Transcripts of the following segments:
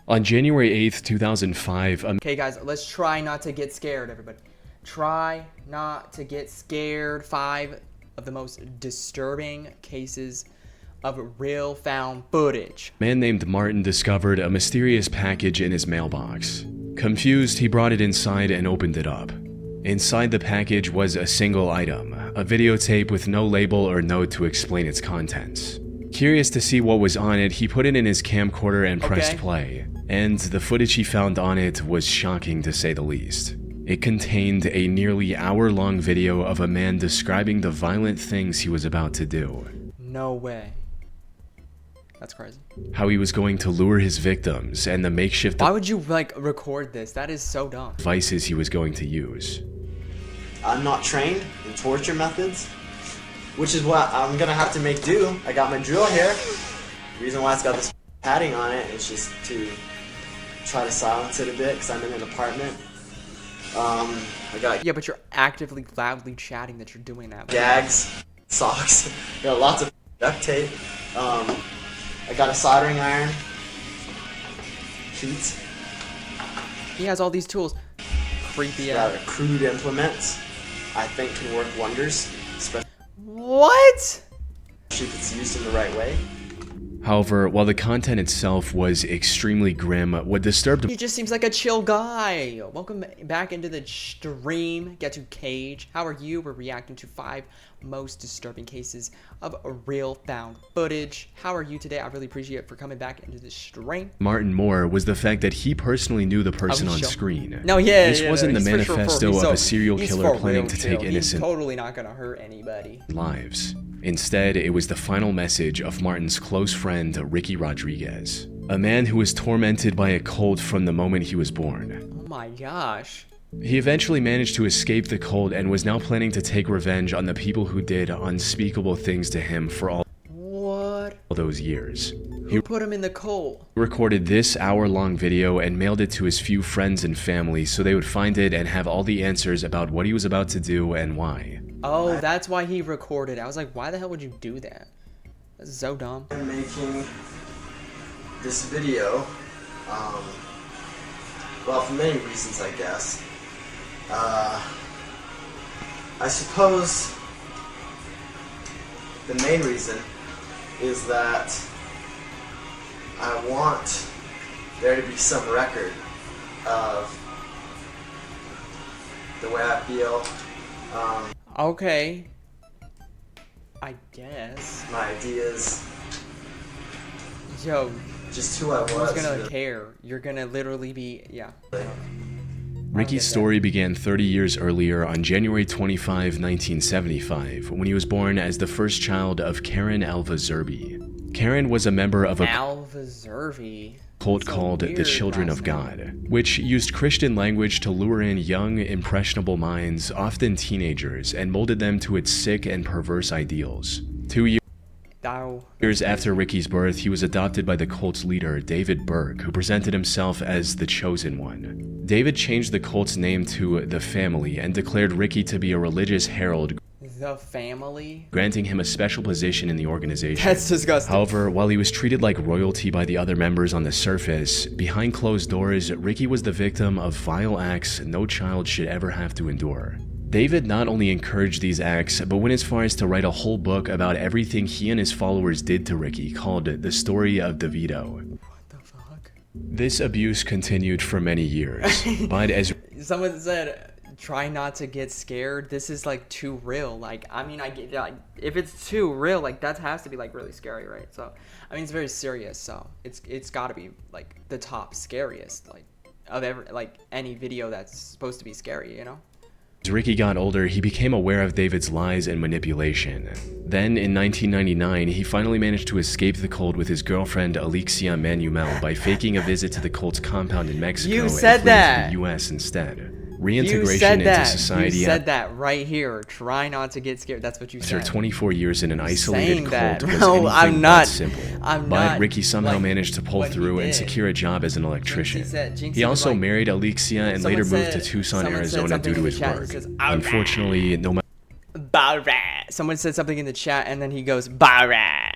On January 8th, 2005, Okay, guys, let's try not to get scared, everybody. Try not to get scared. 5 of the most disturbing cases of real found footage. a man named Martin discovered a mysterious package in his mailbox. Confused, he brought it inside and opened it up. Inside the package was a single item, a videotape with no label or note to explain its contents. Curious to see what was on it, he put it in his camcorder and pressed play. And the footage he found on it was shocking to say the least. It contained a nearly hour-long video of a man describing the violent things he was about to do. No way. That's crazy. How he was going to lure his victims and the makeshift Why would you, like, record this? That is so dumb. devices he was going to use. I'm not trained in torture methods, which is what I'm gonna have to make do. I got my drill here. The reason why it's got this padding on it is just to try to silence it a bit because I'm in an apartment. I got Yeah, but you're actively, loudly chatting that you're doing that. gags, socks, got lots of duct tape. I got a soldering iron, sheets, He has all these tools. Creepy got ass. a crude implements. I think can work wonders, especially What? if it's used in the right way. However, while the content itself was extremely grim, what disturbed He just seems like a chill guy. Welcome back into the stream. Get to Cage. How are you? We're reacting to 5 most disturbing cases of real found footage. How are you today? I really appreciate it for coming back into the stream. Martin more was the fact that he personally knew the person on chill. screen. No, yeah, This wasn't the he's for sure manifesto he's of a serial he's killer for planning real to chill. take innocent He's totally not gonna hurt anybody. lives. Instead, it was the final message of Martin's close friend, Ricky Rodriguez, a man who was tormented by a cult from the moment he was born. Oh my gosh. He eventually managed to escape the cult and was now planning to take revenge on the people who did unspeakable things to him for all What? those years. Who put him in the coal? He recorded this hour-long video and mailed it to his few friends and family so they would find it and have all the answers about what he was about to do and why. Oh, that's why he recorded. I was like, why the hell would you do that? That's so dumb. I'm making this video, well, for many reasons, I guess. I suppose the main reason is that I want there to be some record of the way I feel, Okay. I guess. my ideas, Yo, just who I was. who's gonna really. care? You're gonna literally be, yeah. Ricky's story began 30 years earlier on January 25, 1975, when he was born as the first child of Karen Alva Zerby. Karen was a member of a Alva Zerby. cult So called the weird Children last of name. God, which used Christian language to lure in young, impressionable minds, often teenagers, and molded them to its sick and perverse ideals. 2 Ow. years after Ricky's birth, he was adopted by the cult's leader, David Burke, who presented himself as the Chosen One. David changed the cult's name to The Family and declared Ricky to be a religious herald, The family? granting him a special position in the organization. That's disgusting. However, while he was treated like royalty by the other members on the surface, behind closed doors, Ricky was the victim of vile acts no child should ever have to endure. David not only encouraged these acts, but went as far as to write a whole book about everything he and his followers did to Ricky, called The Story of DeVito. What the fuck? This abuse continued for many years, but as Someone said, try not to get scared. This is like too real. Like, I mean, I get, like, if it's too real, like, that has to be like really scary, right? So, I mean, it's very serious. So it's got to be like the top scariest, like, of ever, like any video that's supposed to be scary, you know? As Ricky got older, he became aware of David's lies and manipulation. Then, in 1999, he finally managed to escape the cult with his girlfriend Alexia Manuel by faking a visit to the cult's compound in Mexico You and said fleeing that. to the U.S. instead. You Reintegration said into that. society You said that right here. Try not to get scared. That's what you after said. 24 years in an isolated saying that. cult was No, anything I'm but not. simple. I'm but not, Ricky somehow like, managed to pull what he through and did. secure a job as an electrician. Jinxie He also was like- married Alexia and Someone later moved to said- Tucson, someone said Arizona something due to in the his chat that work. says, "Alright." Unfortunately, no matter Barat. Someone said something in the chat and then he goes, Barat.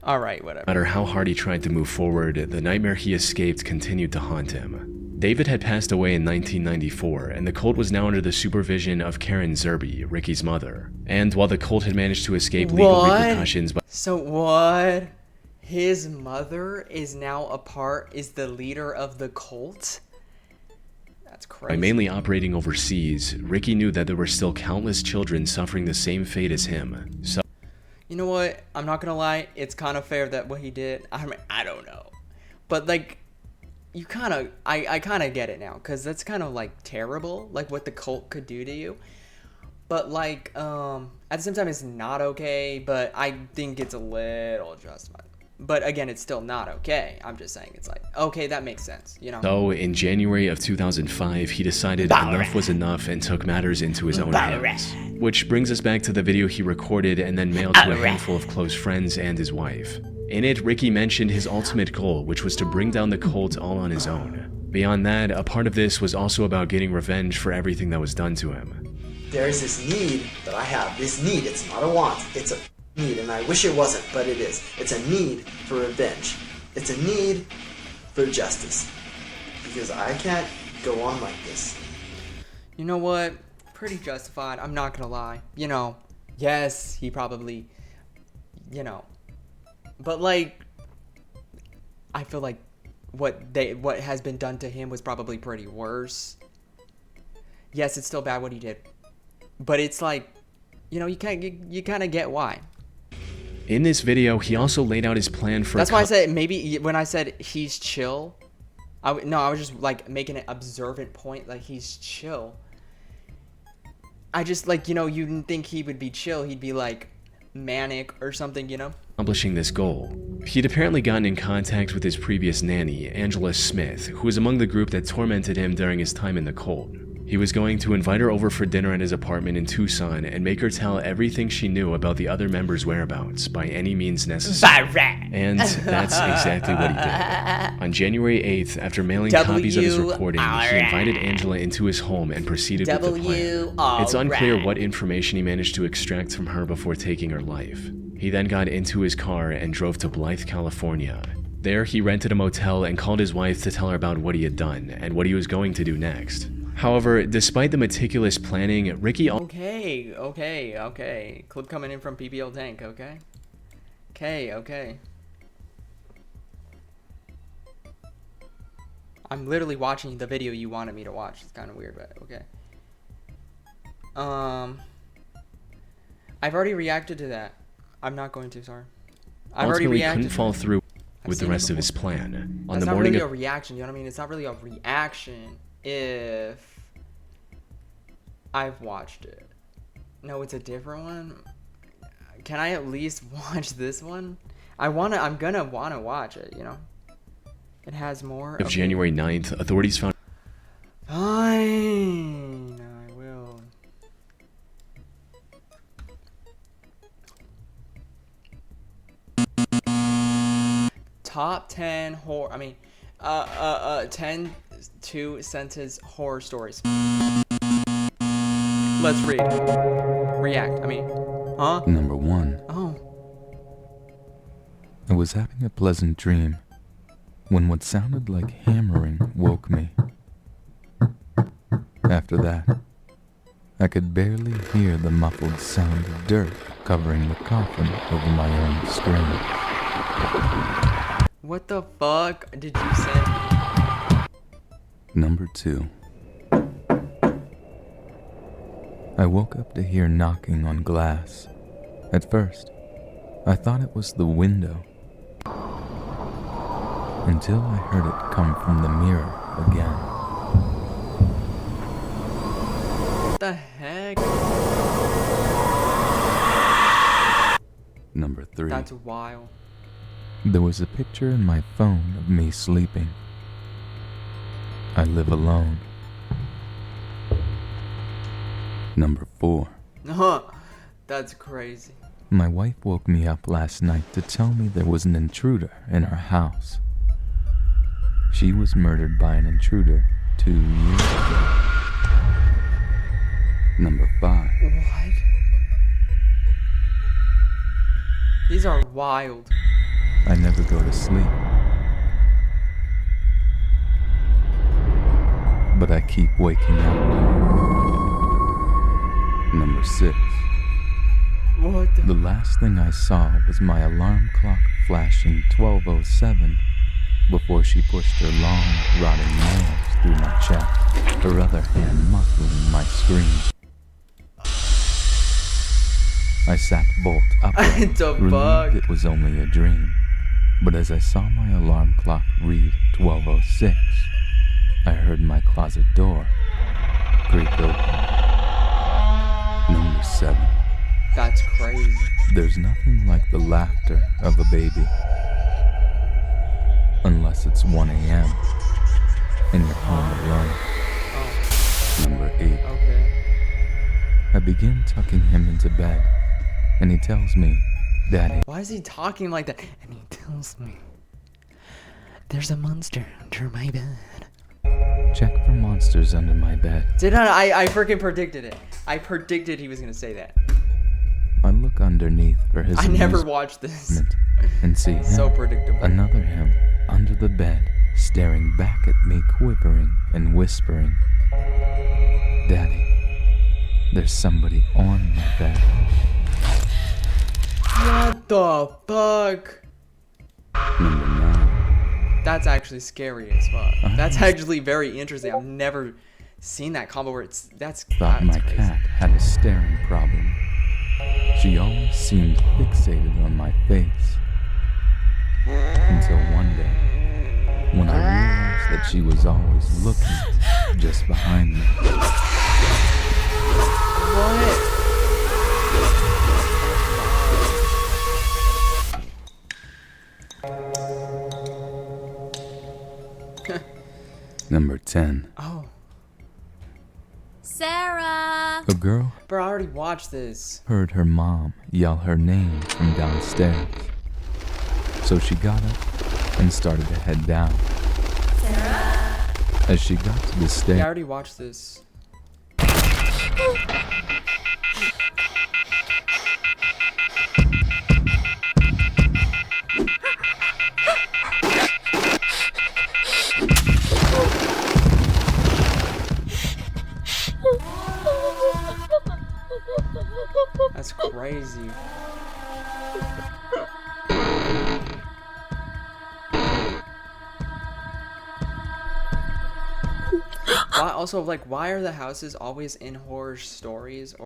All right, whatever. No matter how hard he tried to move forward, the nightmare he escaped continued to haunt him. David had passed away in 1994, and the cult was now under the supervision of Karen Zerby, Ricky's mother. And while the cult had managed to escape legal repercussions by So what? His mother is now is the leader of the cult? That's crazy. mainly operating overseas, Ricky knew that there were still countless children suffering the same fate as him. So You know what? I'm not gonna lie. It's kind of fair that what he did. I mean, I don't know, but like, I kind of get it now, because that's kind of like terrible, like what the cult could do to you. But like, at the same time, it's not okay. But I think it's a little justified. But again, it's still not okay. I'm just saying, it's like, okay, that makes sense, you know. So, in January of 2005, he decided enough was enough and took matters into his own hands. Which brings us back to the video he recorded and then mailed to a handful of close friends and his wife. In it, Ricky mentioned his ultimate goal, which was to bring down the cult all on his own. Beyond that, a part of this was also about getting revenge for everything that was done to him. There's this need that I have. This need, it's not a want, it's a need, and I wish it wasn't, but it is. It's a need for revenge. It's a need for justice. Because I can't go on like this. You know what? Pretty justified. I'm not gonna lie. You know, yes, he probably, you know, but like, I feel like what has been done to him was probably pretty worse. Yes, it's still bad what he did, but it's like, you know, you kind of get why. In this video, he also laid out his plan for That's why I said, maybe when I said he's chill, I was just like making an observant point, like he's chill. I just, like, you know, you didn't think he would be chill. He'd be like manic or something, you know? accomplishing this goal. He'd apparently gotten in contact with his previous nanny, Angela Smith, who was among the group that tormented him during his time in the cult. He was going to invite her over for dinner at his apartment in Tucson and make her tell everything she knew about the other members' whereabouts by any means necessary. And that's exactly what he did. On January 8th, after mailing copies of his recording, he invited Angela into his home and proceeded with the plan. It's unclear what information he managed to extract from her before taking her life. He then got into his car and drove to Blythe, California. There, he rented a motel and called his wife to tell her about what he had done and what he was going to do next. However, despite the meticulous planning, Ricky... Okay. Clip coming in from PBL Tank, okay? Okay. I'm literally watching the video you wanted me to watch. It's kind of weird, but okay. I've already reacted to that. I'm not going to, sorry. I've already reacted. Couldn't fall through with the rest of his plan. That's not really a reaction, you know what I mean? It's not really a reaction if I've watched it. No, it's a different one. Can I at least watch this one? I'm gonna wanna watch it, you know? It has more. Of January 9th, authorities found... Fine, I will. Top 10 horror, 10 two-sentence horror stories. Let's read. React, huh? Number 1. Oh. I was having a pleasant dream when what sounded like hammering woke me. After that, I could barely hear the muffled sound of dirt covering the coffin over my own scream. What the fuck did you say? Number 2. I woke up to hear knocking on glass. At first, I thought it was the window, until I heard it come from the mirror again. What the heck? Number 3. That's wild. There was a picture in my phone of me sleeping. I live alone. Number 4. That's crazy. My wife woke me up last night to tell me there was an intruder in our house. She was murdered by an intruder 2 years ago. Number 5. What? These are wild. I never go to sleep. But I keep waking up. Number 6. What the? The last thing I saw was my alarm clock flashing 12:07 before she pushed her long, rotting nails through my chest, her other hand muffling my scream. I sat bolt upright, The relieved bug. it was only a dream. But as I saw my alarm clock read 12:06, I heard my closet door creak open. Number 7. That's crazy. There's nothing like the laughter of a baby. Unless it's 1 a.m. and you're home alone. Oh, Number 8. okay. I begin tucking him into bed, and he tells me, Daddy, Why is he talking like that? And he tells me, there's a monster under my bed. check for monsters under my bed. Did I freaking predicted it. I predicted he was gonna say that. I look underneath for his I never watched this. amusement and see him, So predictable. another him, under the bed, staring back at me, quivering and whispering, Daddy, there's somebody on my bed. What the fuck? Number 9. That's actually scary as fuck. That's actually very interesting. I've never seen that combo where that's Thought my crazy. cat had a staring problem. She always seemed fixated on my face. Until one day, when I realized that she was always looking just behind me. What? Number 10. Oh, Sarah! A girl bro, I already watched this. heard her mom yell her name from downstairs. So she got up and started to head down. Sarah? As she got to the Yeah, I stairs, already watched this. That's crazy. Why also like why are the houses always in horror stories